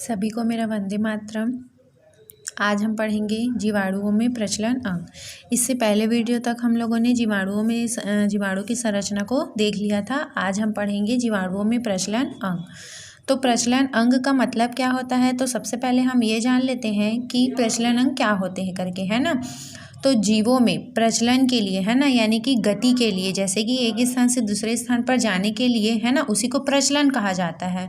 सभी को मेरा वंदे मातरम। आज हम पढ़ेंगे जीवाणुओं में प्रचलन अंग। इससे पहले वीडियो तक हम लोगों ने जीवाणु की संरचना को देख लिया था। आज हम पढ़ेंगे जीवाणुओं में प्रचलन अंग। तो प्रचलन अंग का मतलब क्या होता है, तो सबसे पहले हम ये जान लेते हैं कि प्रचलन अंग क्या होते हैं करके, है ना। तो जीवों में प्रचलन के लिए, है ना, यानी कि गति के लिए, जैसे कि एक स्थान से दूसरे स्थान पर जाने के लिए, है ना, उसी को प्रचलन कहा जाता है।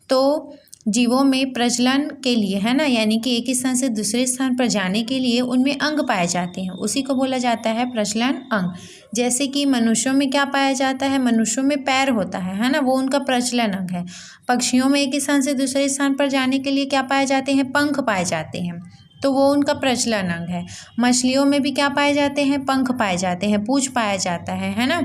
तो जीवों में प्रचलन के लिए, है ना, यानी कि एक स्थान से दूसरे स्थान पर जाने के लिए उनमें अंग पाए जाते हैं, उसी को बोला जाता है प्रचलन अंग। जैसे कि मनुष्यों में क्या पाया जाता है, मनुष्यों में पैर होता है ना, वो उनका प्रचलन अंग है। पक्षियों में एक स्थान से दूसरे स्थान पर जाने के लिए क्या पाए जाते हैं, पंख पाए जाते हैं, तो वो उनका प्रचलन अंग है। मछलियों में भी क्या पाए जाते हैं, पंख पाए जाते हैं, पूंछ पाया जाता है ना।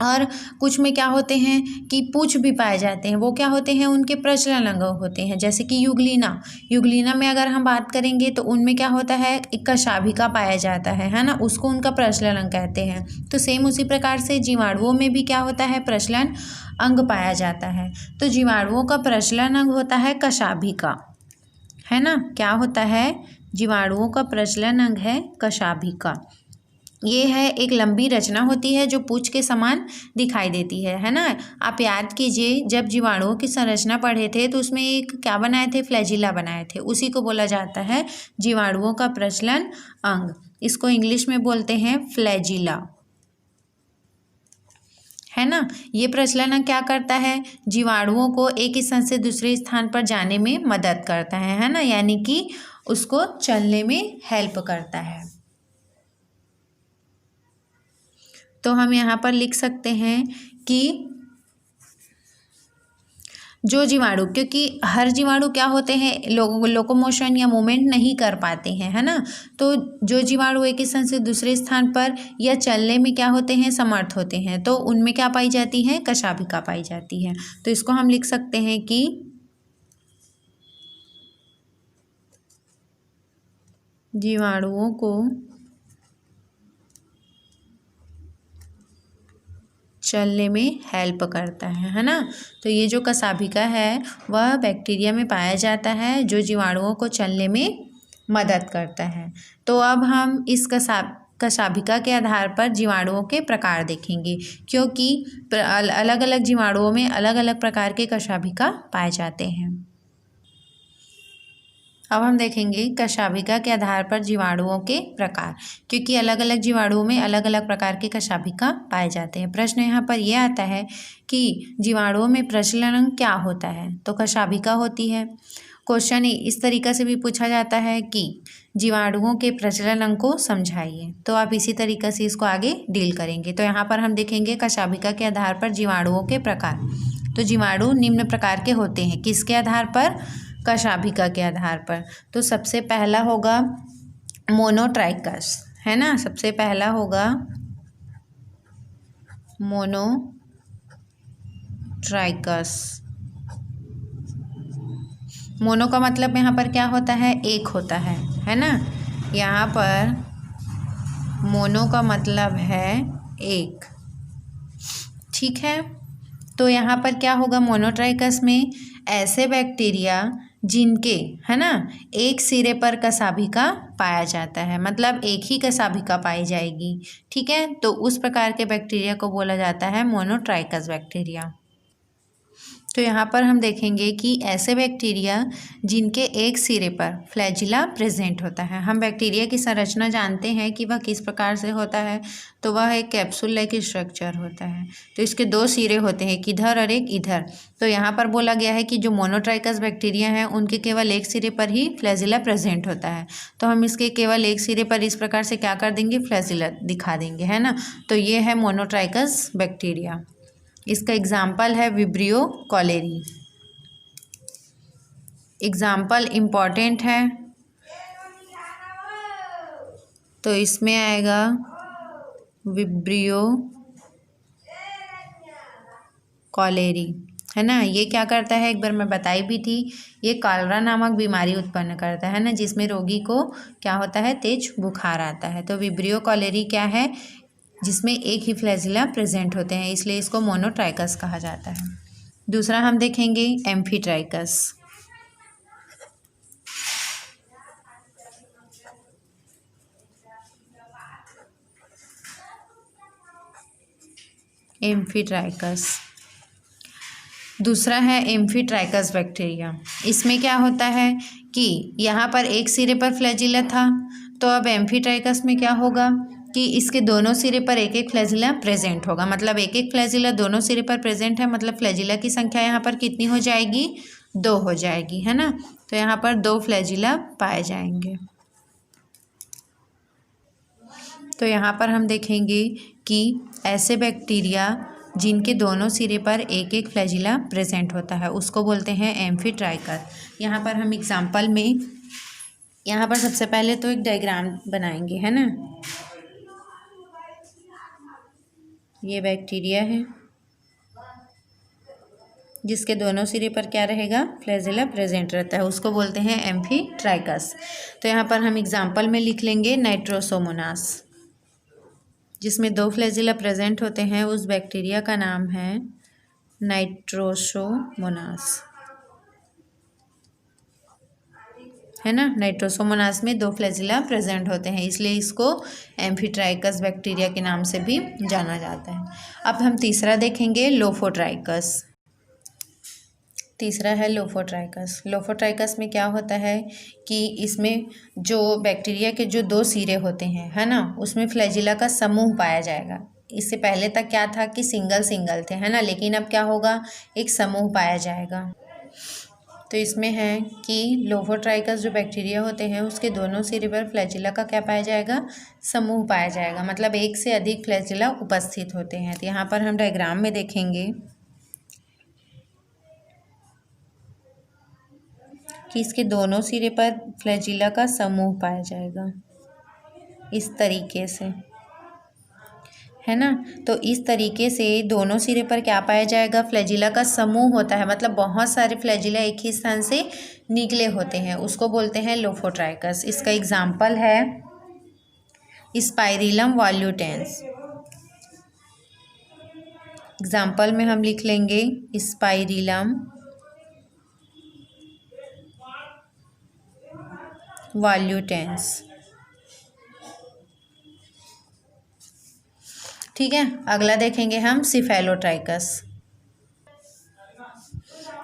और कुछ में क्या होते हैं कि पूंछ भी पाए जाते हैं, वो क्या होते हैं, उनके प्रचलन अंग होते हैं। जैसे कि युगलीना में अगर हम बात करेंगे तो उनमें क्या होता है, एक कशाभिका पाया जाता है ना, उसको उनका प्रचलन अंग कहते हैं। तो सेम उसी प्रकार से जीवाणुओं में भी क्या होता है, प्रचलन अंग पाया जाता है। तो जीवाणुओं का प्रचलन अंग होता है कशाभिका, है ना। क्या होता है, जीवाणुओं का प्रचलन अंग है कशाभिका। ये है, एक लंबी रचना होती है जो पूंछ के समान दिखाई देती है ना। आप याद कीजिए, जब जीवाणुओं की संरचना पढ़े थे तो उसमें एक क्या बनाए थे, फ्लैजिला बनाए थे, उसी को बोला जाता है जीवाणुओं का प्रचलन अंग। इसको इंग्लिश में बोलते हैं फ्लैजिला, है ना। ये प्रचलन अंग क्या करता है, जीवाणुओं को एक स्थान से दूसरे स्थान पर जाने में मदद करता है ना, यानी कि उसको चलने में हेल्प करता है। तो हम यहाँ पर लिख सकते हैं कि जो जीवाणु, क्योंकि हर जीवाणु क्या होते हैं, लोकोमोशन या मूवमेंट नहीं कर पाते हैं, है ना। तो जो जीवाणु एक स्थान से दूसरे स्थान पर या चलने में क्या होते हैं, समर्थ होते हैं, तो उनमें क्या पाई जाती है, कशाभिका पाई जाती है। तो इसको हम लिख सकते हैं कि जीवाणुओं को चलने में हेल्प करता है ना। तो ये जो कशाभिका है वह बैक्टीरिया में पाया जाता है, जो जीवाणुओं को चलने में मदद करता है। तो अब हम इस कशाभिका के आधार पर जीवाणुओं के प्रकार देखेंगे, क्योंकि अलग अलग जीवाणुओं में अलग अलग प्रकार के कशाभिका पाए जाते हैं। अब हम देखेंगे कशाभिका के आधार पर जीवाणुओं के प्रकार, क्योंकि अलग अलग जीवाणुओं में अलग अलग प्रकार के कशाभिका पाए जाते हैं। प्रश्न यहाँ पर यह आता है कि जीवाणुओं में प्रचलन अंग क्या होता है, तो कशाभिका होती है। क्वेश्चन इस तरीक़े से भी पूछा जाता है कि जीवाणुओं के प्रचलन अंग को समझाइए, तो आप इसी तरीक़े से इसको आगे डील करेंगे। तो यहाँ पर हम देखेंगे कशाभिका के आधार पर जीवाणुओं के प्रकार। तो जीवाणु निम्न प्रकार के होते हैं, किसके आधार पर, कशाभिका के आधार पर। तो सबसे पहला होगा मोनोट्राइकस, है ना, सबसे पहला होगा मोनोट्राइकस। मोनो का मतलब यहाँ पर क्या होता है, एक होता है ना। यहाँ पर मोनो का मतलब है एक, ठीक है। तो यहाँ पर क्या होगा, मोनोट्राइकस में ऐसे बैक्टीरिया जिनके, है ना, एक सिरे पर कशाभिका पाया जाता है, मतलब एक ही कशाभिका पाई जाएगी, ठीक है। तो उस प्रकार के बैक्टीरिया को बोला जाता है मोनोट्राइकस बैक्टीरिया। तो यहाँ पर हम देखेंगे कि ऐसे बैक्टीरिया जिनके एक सिरे पर फ्लैजिला प्रेजेंट होता है। हम बैक्टीरिया की संरचना जानते हैं कि वह किस प्रकार से होता है, तो वह एक कैप्सूल लाइक स्ट्रक्चर होता है। तो इसके दो सिरे होते हैं, एक इधर और एक इधर। तो यहाँ पर बोला गया है कि जो मोनोट्राइकस बैक्टीरिया हैं उनके केवल एक सिरे पर ही फ्लैजिला प्रेजेंट होता है। तो हम इसके केवल एक सिरे पर इस प्रकार से क्या कर देंगे, फ्लैजिला दिखा देंगे, है ना। तो ये है मोनोट्राइकस बैक्टीरिया। इसका एग्जाम्पल है विब्रियो कॉलेरी। एग्जाम्पल इम्पॉर्टेंट है, तो इसमें आएगा विब्रियो कॉलेरी, है ना। ये क्या करता है, एक बार मैं बताई भी थी, ये कॉलरा नामक बीमारी उत्पन्न करता है ना, जिसमें रोगी को क्या होता है, तेज बुखार आता है। तो विब्रियो कॉलेरी क्या है, जिसमें एक ही फ्लैजिला प्रेजेंट होते हैं, इसलिए इसको मोनोट्राइकस कहा जाता है। दूसरा हम देखेंगे एम्फीट्राइकस। एम्फीट्राइकस। दूसरा है एम्फीट्राइकस बैक्टीरिया। इसमें क्या होता है कि यहाँ पर एक सिरे पर फ्लैजिला था, तो अब एम्फीट्राइकस में क्या होगा कि इसके दोनों सिरे पर एक एक फ्लैजिला प्रेजेंट होगा। मतलब एक एक फ्लैजिला दोनों सिरे पर प्रेजेंट है, मतलब फ्लैजिला की संख्या यहाँ पर कितनी हो जाएगी, 2 हो जाएगी, है ना। तो यहाँ पर 2 फ्लैजिला पाए जाएंगे। तो यहाँ पर हम देखेंगे कि ऐसे बैक्टीरिया जिनके दोनों सिरे पर एक एक फ्लैजिला प्रेजेंट होता है उसको बोलते हैं एम्फीट्राइकस। यहाँ पर हम एग्जाम्पल में, यहाँ पर सबसे पहले तो एक डायग्राम बनाएंगे, है ना। ये बैक्टीरिया है जिसके दोनों सिरे पर क्या रहेगा, फ्लैजिला प्रेजेंट रहता है, उसको बोलते हैं एम्फीट्राइकस। तो यहाँ पर हम एग्जाम्पल में लिख लेंगे नाइट्रोसोमोनास। जिसमें 2 फ्लैजिला प्रेजेंट होते हैं उस बैक्टीरिया का नाम है नाइट्रोसोमोनास, है ना। नाइट्रोसोमोनास में 2 फ्लैजिला प्रेजेंट होते हैं, इसलिए इसको एम्फीट्राइकस बैक्टीरिया के नाम से भी जाना जाता है। अब हम तीसरा देखेंगे लोफोट्राइकस। तीसरा है लोफोट्राइकस। लोफोट्राइकस में क्या होता है कि इसमें जो बैक्टीरिया के जो 2 सिरे होते हैं, है ना, उसमें फ्लैजिला का समूह पाया जाएगा। इससे पहले तक क्या था कि सिंगल सिंगल थे, है ना, लेकिन अब क्या होगा, एक समूह पाया जाएगा। तो इसमें है कि लोफोट्राइकस जो बैक्टीरिया होते हैं उसके दोनों सिरे पर फ्लैजिला का क्या पाया जाएगा, समूह पाया जाएगा। मतलब एक से अधिक फ्लैजिला उपस्थित होते हैं। तो यहाँ पर हम डायग्राम में देखेंगे कि इसके दोनों सिरे पर फ्लैजिला का समूह पाया जाएगा इस तरीके से, है ना। तो इस तरीके से दोनों सिरे पर क्या पाया जाएगा, फ्लैजिला का समूह होता है। मतलब बहुत सारे फ्लैजिला एक ही स्थान से निकले होते हैं, उसको बोलते हैं लोफोट्राइकस। इसका एग्जाम्पल है स्पाइरिलम वॉल्यूटेंस। एग्जाम्पल में हम लिख लेंगे स्पाइरिलम वॉल्यूटेंस। ठीक है। अगला देखेंगे हम सिफेलोट्राइकस।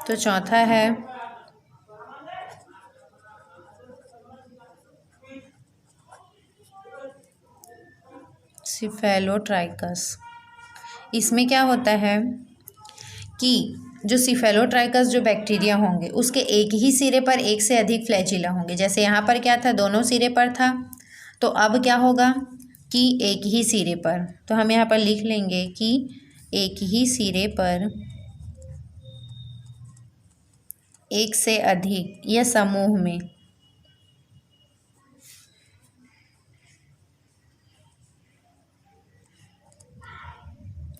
तो चौथा है सिफेलोट्राइकस। इसमें क्या होता है कि जो सिफेलोट्राइकस जो बैक्टीरिया होंगे उसके एक ही सिरे पर एक से अधिक फ्लैजिला होंगे। जैसे यहाँ पर क्या था, दोनों सिरे पर था, तो अब क्या होगा कि एक ही सिरे पर। तो हम यहाँ पर लिख लेंगे कि एक ही सिरे पर एक से अधिक या समूह में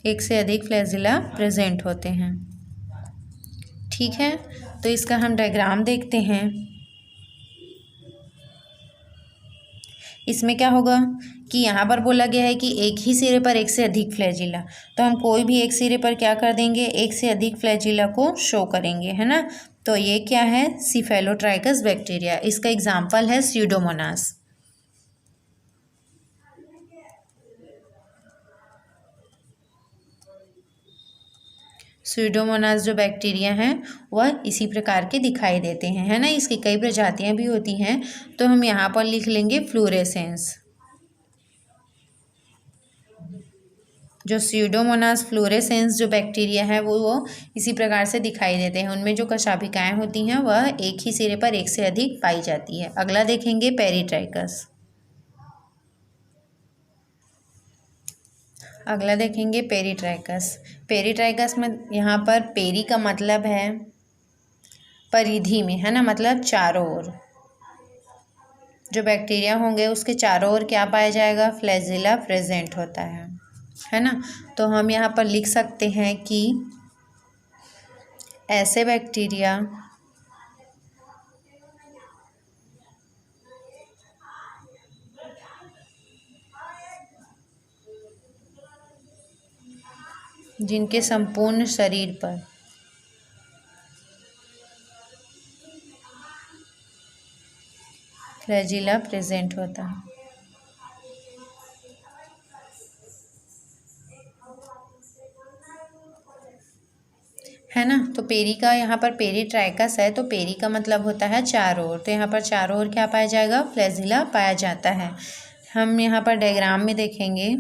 एक से अधिक फ्लैजिला प्रेजेंट होते हैं। ठीक है। तो इसका हम डायग्राम देखते हैं। इसमें क्या होगा कि यहाँ पर बोला गया है कि एक ही सिरे पर एक से अधिक फ्लैजिला, तो हम कोई भी एक सिरे पर क्या कर देंगे, एक से अधिक फ्लैजिला को शो करेंगे, है ना। तो ये क्या है, सिफेलोट्राइकस बैक्टीरिया। इसका एग्जाम्पल है स्यूडोमोनास। स्यूडोमोनास जो बैक्टीरिया हैं वह इसी प्रकार के दिखाई देते हैं, है ना। इसकी कई प्रजातियां भी होती हैं, तो हम यहाँ पर लिख लेंगे फ्लोरेसेंस। जो स्यूडोमोनास फ्लोरेसेंस जो बैक्टीरिया है वो इसी प्रकार से दिखाई देते हैं। उनमें जो कशाभिकाएँ होती हैं वह एक ही सिरे पर एक से अधिक पाई जाती है। अगला देखेंगे पेरीट्राइकस। अगला देखेंगे पेरीट्राइकस। पेरीट्राइकस में यहाँ पर पेरी का मतलब है परिधि में, है ना, मतलब चारों ओर। जो बैक्टीरिया होंगे उसके चारों ओर क्या पाया जाएगा, फ्लैजिला प्रेजेंट होता है ना। तो हम यहाँ पर लिख सकते हैं कि ऐसे बैक्टीरिया जिनके संपूर्ण शरीर पर फ्लैजिला प्रेजेंट होता है। पेरी का यहाँ पर पेरीट्राइकस है, तो पेरी का मतलब होता है चारों ओर, तो यहाँ पर चारों ओर क्या पाया जाएगा, फ्लैजिला पाया जाता है। हम यहाँ पर डायग्राम में देखेंगे,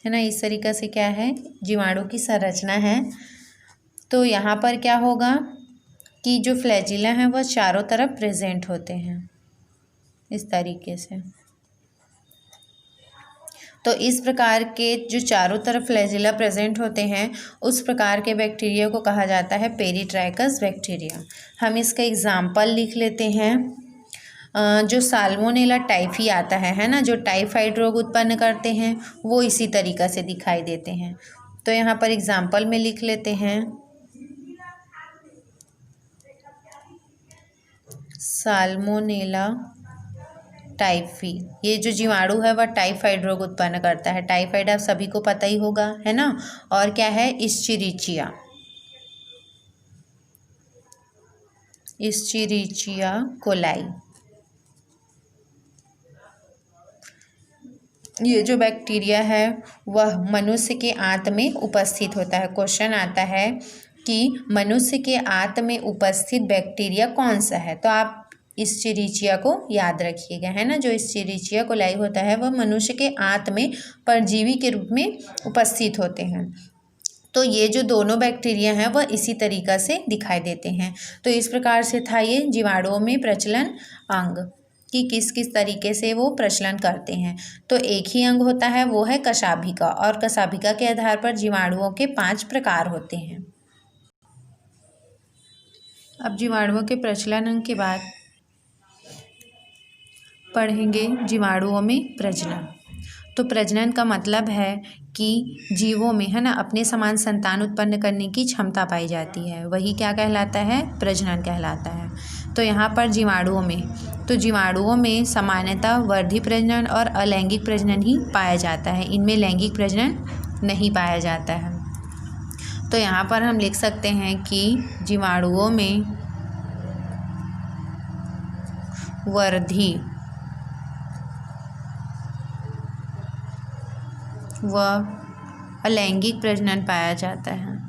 है ना, इस तरीक़े से क्या है जीवाणु की संरचना है। तो यहाँ पर क्या होगा कि जो फ्लैजिला हैं वह चारों तरफ प्रेजेंट होते हैं इस तरीके से। तो इस प्रकार के जो चारों तरफ फ्लैजिला प्रेजेंट होते हैं उस प्रकार के बैक्टीरिया को कहा जाता है पेरीट्राइकस बैक्टीरिया। हम इसका एग्जाम्पल लिख लेते हैं। जो साल्मोनेला टाइफी आता है ना, जो टाइफाइड रोग उत्पन्न करते हैं वो इसी तरीक़ा से दिखाई देते हैं। तो यहाँ पर एग्जाम्पल में लिख लेते हैं, साल्मोनेला टाइफी, ये जो जीवाणु है वह टाइफाइड रोग उत्पन्न करता है। टाइफाइड आप सभी को पता ही होगा, है ना। और क्या है, इस्चेरिचिया, इस्चेरिचिया कोलाई। ये जो बैक्टीरिया है वह मनुष्य के आंत में उपस्थित होता है। क्वेश्चन आता है कि मनुष्य के आंत में उपस्थित बैक्टीरिया कौन सा है, तो आप इस्चेरिचिया को याद रखिएगा, है ना। जो इस्चेरिचिया कोलाई होता है वह मनुष्य के आंत में परजीवी के रूप में उपस्थित होते हैं। तो ये जो दोनों बैक्टीरिया हैं वह इसी तरीक़ा से दिखाई देते हैं। तो इस प्रकार से था ये जीवाणुओं में प्रचलन अंग कि किस किस तरीके से वो प्रचलन करते हैं। तो एक ही अंग होता है वो है कशाभिका, और कशाभिका के आधार पर जीवाणुओं के 5 प्रकार होते हैं। अब जीवाणुओं के प्रचलन अंग के बाद पढ़ेंगे जीवाणुओं में प्रजनन। तो प्रजनन का मतलब है कि जीवों में, है ना, अपने समान संतान उत्पन्न करने की क्षमता पाई जाती है, वही क्या कहलाता है, प्रजनन कहलाता है। तो यहाँ पर जीवाणुओं में, तो जीवाणुओं में सामान्यतः वर्धी प्रजनन और अलैंगिक प्रजनन ही पाया जाता है, इनमें लैंगिक प्रजनन नहीं पाया जाता है। तो यहाँ पर हम लिख सकते हैं कि जीवाणुओं में वर्धी व अलैंगिक प्रजनन पाया जाता है।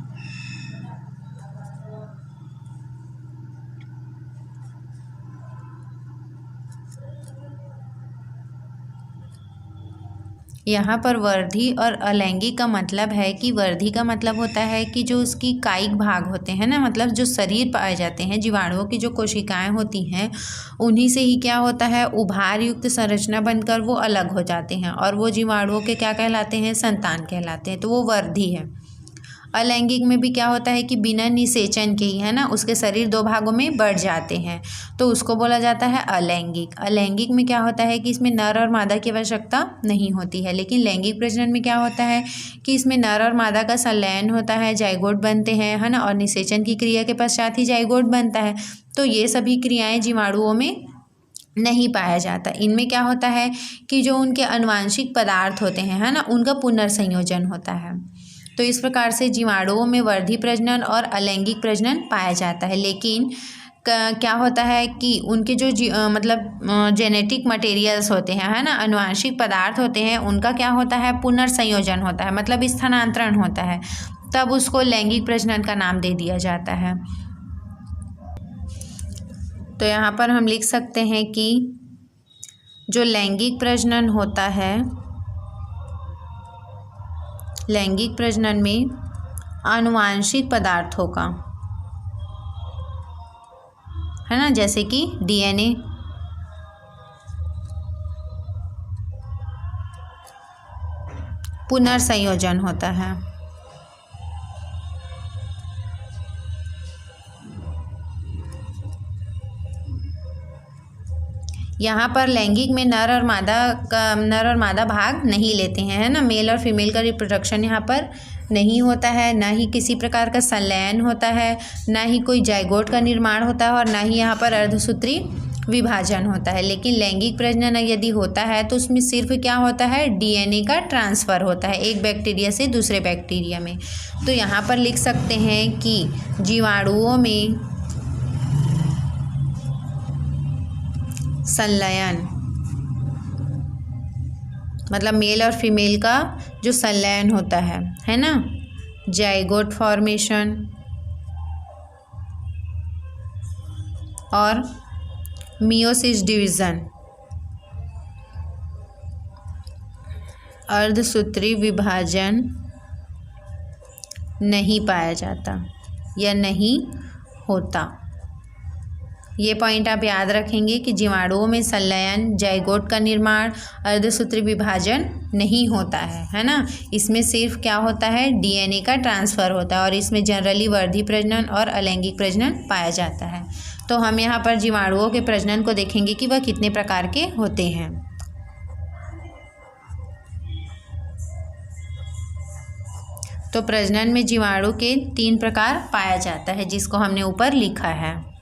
यहाँ पर वर्धी और अलैंगिक का मतलब है कि वर्धी का मतलब होता है कि जो उसकी कायिक भाग होते हैं ना, मतलब जो शरीर पाए जाते हैं, जीवाणुओं की जो कोशिकाएं होती हैं उन्हीं से ही क्या होता है, उभार युक्त संरचना बनकर वो अलग हो जाते हैं, और वो जीवाणुओं के क्या कहलाते हैं, संतान कहलाते हैं। तो वो वर्धी है। अलैंगिक में भी क्या होता है कि बिना निषेचन के ही, है ना, उसके शरीर 2 भागों में बढ़ जाते हैं, तो उसको बोला जाता है अलैंगिक। अलैंगिक में क्या होता है कि इसमें नर और मादा की आवश्यकता नहीं होती है। लेकिन लैंगिक प्रजनन में क्या होता है कि इसमें नर और मादा का संलयन होता है, जाइगोट बनते हैं, है ना, और निषेचन की क्रिया के पश्चात ही जाइगोट बनता है। तो ये सभी क्रियाएँ जीवाणुओं में नहीं पाया जाता। इनमें क्या होता है कि जो उनके आनुवांशिक पदार्थ होते हैं, है ना, उनका पुनर्संयोजन होता है। तो इस प्रकार से जीवाणुओं में वर्धी प्रजनन और अलैंगिक प्रजनन पाया जाता है। लेकिन क्या होता है कि उनके जो मतलब जेनेटिक मटेरियल्स होते हैं, है ना, आनुवांशिक पदार्थ होते हैं, उनका क्या होता है, पुनर्संयोजन होता है, मतलब स्थानांतरण होता है, तब उसको लैंगिक प्रजनन का नाम दे दिया जाता है। तो यहाँ पर हम लिख सकते हैं कि जो लैंगिक प्रजनन होता है, लैंगिक प्रजनन में आनुवांशिक पदार्थों का, है ना, जैसे कि डीएनए, पुनर्संयोजन होता है। यहाँ पर लैंगिक में नर और मादा भाग नहीं लेते हैं, है ना, मेल और फीमेल का रिप्रोडक्शन यहाँ पर नहीं होता है, ना ही किसी प्रकार का संलयन होता है, ना ही कोई जाइगोट का निर्माण होता है, और ना ही यहाँ पर अर्धसूत्री विभाजन होता है। लेकिन लैंगिक प्रजनन यदि होता है तो उसमें सिर्फ क्या होता है, डीएनए का ट्रांसफ़र होता है एक बैक्टीरिया से दूसरे बैक्टीरिया में। तो यहाँ पर लिख सकते हैं कि जीवाणुओं में संलयन मतलब मेल और फीमेल का जो संलयन होता है ना, जाइगोट फॉर्मेशन और मियोसिस डिवीज़न, अर्धसूत्री विभाजन नहीं पाया जाता या नहीं होता। ये पॉइंट आप याद रखेंगे कि जीवाणुओं में संलयन, जाइगोट का निर्माण, अर्धसूत्री विभाजन नहीं होता है ना। इसमें सिर्फ क्या होता है, डीएनए का ट्रांसफ़र होता है और इसमें जनरली वर्धी प्रजनन और अलैंगिक प्रजनन पाया जाता है। तो हम यहाँ पर जीवाणुओं के प्रजनन को देखेंगे कि वह कितने प्रकार के होते हैं। तो प्रजनन में जीवाणु के 3 प्रकार पाया जाता है, जिसको हमने ऊपर लिखा है।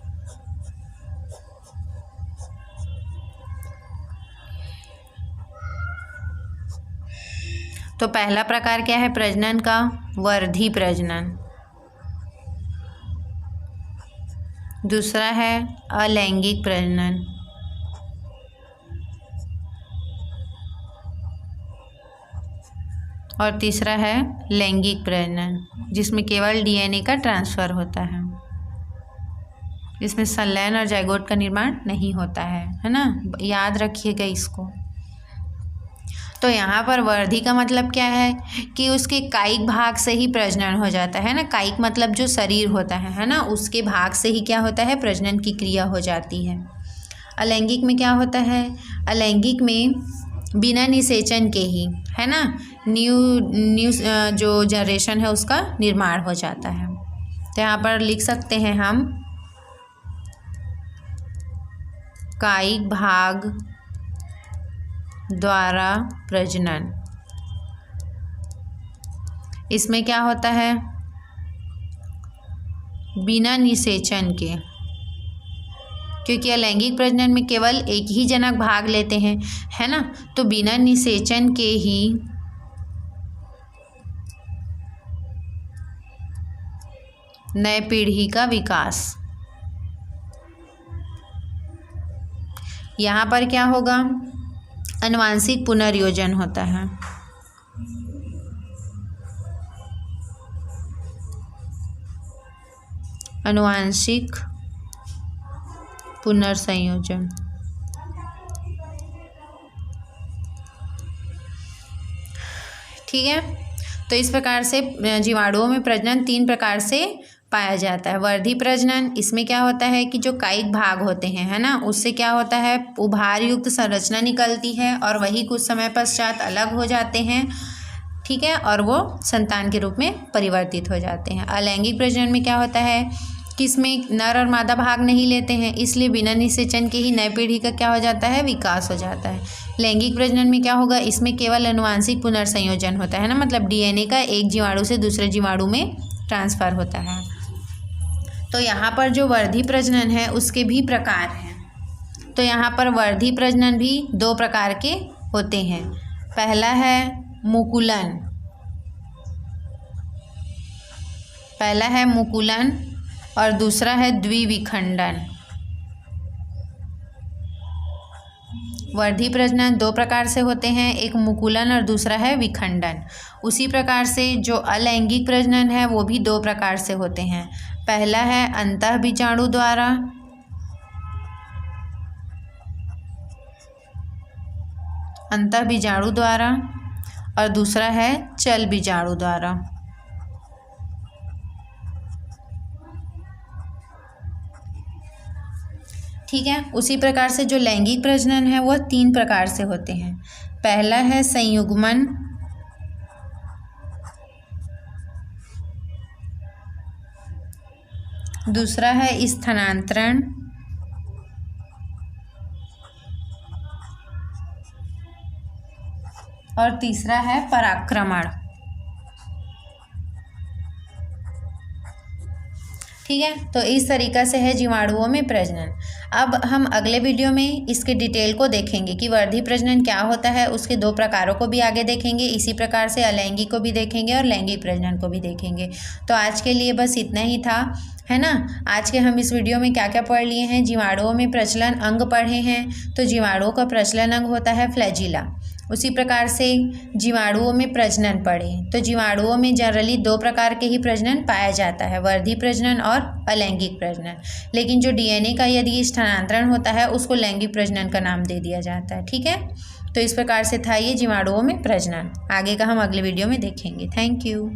तो पहला प्रकार क्या है प्रजनन का, वर्धी प्रजनन। दूसरा है अलैंगिक प्रजनन। और तीसरा है लैंगिक प्रजनन, जिसमें केवल डीएनए का ट्रांसफ़र होता है। इसमें संलयन और जाइगोट का निर्माण नहीं होता है ना, याद रखिएगा इसको। तो यहाँ पर वर्धी का मतलब क्या है कि उसके कायिक भाग से ही प्रजनन हो जाता है ना। कायिक मतलब जो शरीर होता है ना, उसके भाग से ही क्या होता है, प्रजनन की क्रिया हो जाती है। अलैंगिक में क्या होता है, अलैंगिक में बिना निषेचन के ही है ना न्यू जो जनरेशन है उसका निर्माण हो जाता है। तो यहाँ पर लिख सकते हैं हम कायिक भाग द्वारा प्रजनन। इसमें क्या होता है, बिना निषेचन के, क्योंकि अलैंगिक प्रजनन में केवल एक ही जनक भाग लेते हैं है ना। तो बिना निषेचन के ही नए पीढ़ी का विकास। यहाँ पर क्या होगा, आनुवांशिक पुनर्योजन होता है। आनुवांशिक पुनर्संयोजन। ठीक है। तो इस प्रकार से जीवाणुओं में प्रजनन 3 प्रकार से पाया जाता है। वर्धी प्रजनन, इसमें क्या होता है कि जो कायिक भाग होते हैं है ना, उससे क्या होता है, उभार युक्त संरचना निकलती है और वही कुछ समय पश्चात अलग हो जाते हैं। ठीक है, और वो संतान के रूप में परिवर्तित हो जाते हैं। अलैंगिक प्रजनन में क्या होता है कि इसमें नर और मादा भाग नहीं लेते हैं, इसलिए बिना निषेचन के ही नई पीढ़ी का क्या हो जाता है, विकास हो जाता है। लैंगिक प्रजनन में क्या होगा, इसमें केवल आनुवांशिक पुनर्संयोजन होता है ना, मतलब डीएनए का एक जीवाणु से दूसरे जीवाणु में ट्रांसफ़र होता है। तो यहाँ पर जो वर्धी प्रजनन है उसके भी प्रकार हैं। तो यहाँ पर वर्धी प्रजनन भी 2 प्रकार के होते हैं। पहला है मुकुलन, और दूसरा है द्विविखंडन। वर्धी प्रजनन 2 प्रकार से होते हैं, एक मुकुलन और दूसरा है विखंडन। उसी प्रकार से जो अलैंगिक प्रजनन है वो भी 2 प्रकार से होते हैं। पहला है अंतःबीजाणु द्वारा, और दूसरा है चल बीजाणु द्वारा। ठीक है। उसी प्रकार से जो लैंगिक प्रजनन है वह 3 प्रकार से होते हैं। पहला है संयुग्मन, दूसरा है स्थानांतरण, और तीसरा है पराक्रमण। ठीक है। तो इस तरीक़ा से है जीवाणुओं में प्रजनन। अब हम अगले वीडियो में इसके डिटेल को देखेंगे कि वर्धी प्रजनन क्या होता है, उसके 2 प्रकारों को भी आगे देखेंगे। इसी प्रकार से अलैंगिक को भी देखेंगे और लैंगिक प्रजनन को भी देखेंगे। तो आज के लिए बस इतना ही था, है ना। आज के हम इस वीडियो में क्या क्या पढ़ लिए हैं, जीवाणुओं में प्रचलन अंग पढ़े हैं। तो जीवाणुओं का प्रचलन अंग होता है फ्लैजिला। उसी प्रकार से जीवाणुओं में प्रजनन पढ़ें। तो जीवाणुओं में जनरली 2 प्रकार के ही प्रजनन पाया जाता है, वर्धी प्रजनन और अलैंगिक प्रजनन। लेकिन जो डीएनए का यदि स्थानांतरण होता है उसको लैंगिक प्रजनन का नाम दे दिया जाता है। ठीक है, तो इस प्रकार से था ये जीवाणुओं में प्रजनन। आगे का हम अगले वीडियो में देखेंगे। Thank you.